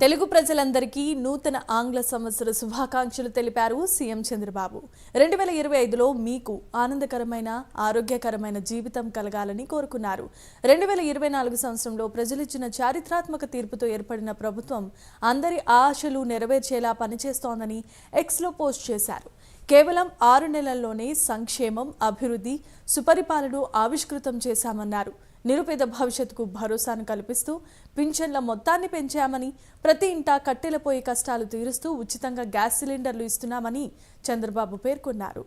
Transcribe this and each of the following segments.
తెలుగు ప్రజలందరికీ నూతన ఆంగ్ల సంవత్సర శుభాకాంక్షలు తెలిపారు సీఎం చంద్రబాబు. 2025లో మీకు ఆనందకరమైన, ఆరోగ్యకరమైన జీవితం కలగాలని కోరుకున్నారు. 2024 సంవత్సరంలో ప్రజలిచ్చిన చారిత్రాత్మక తీర్పుతో ఏర్పడిన ప్రభుత్వం అందరి ఆశలు నెరవేర్చేలా పనిచేస్తోందని ఎక్స్లో పోస్ట్ చేశారు. కేవలం 6 నెలల్లోనే సంక్షేమం, అభివృద్ధి, సుపరిపాలన ఆవిష్కృతం చేశామన్నారు. నిరుపేద భవిష్యత్తుకు భరోసాను కల్పిస్తూ పింఛన్ల మొత్తాన్ని పెంచామని, ప్రతి ఇంటా కట్టెలపోయి కష్టాలు తీరుస్తూ ఉచితంగా గ్యాస్ సిలిండర్లు ఇస్తున్నామని చంద్రబాబు పేర్కొన్నారు.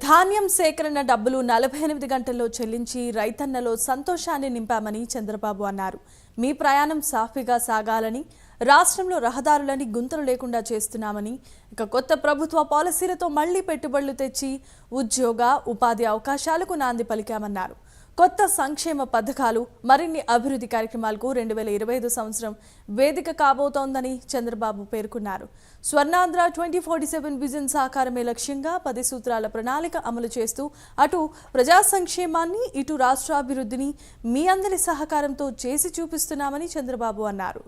ధాన్యం సేకరణ డబ్బులు 48 గంటల్లో చెల్లించి రైతన్నలో సంతోషాన్ని నింపామని చంద్రబాబు అన్నారు. మీ ప్రయాణం సాఫీగా సాగాలని, రాష్ట్రంలో రహదారులని గుంతలు లేకుండా చేస్తున్నామని, కొత్త ప్రభుత్వ పాలసీలతో మళ్లీ పెట్టుబడులు తెచ్చి ఉద్యోగ, ఉపాధి అవకాశాలకు నాంది పలికామన్నారు. కొత్త సంక్షేమ పథకాలు, మరిన్ని అభివృద్ధి కార్యక్రమాలకు 2025 సంవత్సరం వేదిక కాబోతోందని చంద్రబాబు పేర్కొన్నారు. స్వర్ణాంధ్ర 2047 విజన్ సాకారమే లక్ష్యంగా 10 సూత్రాల ప్రణాళిక అమలు చేస్తూ అటు ప్రజా సంక్షేమాన్ని, ఇటు రాష్ట్రాభివృద్ధిని మీ అందరి సహకారంతో చేసి చూపిస్తున్నామని చంద్రబాబు అన్నారు.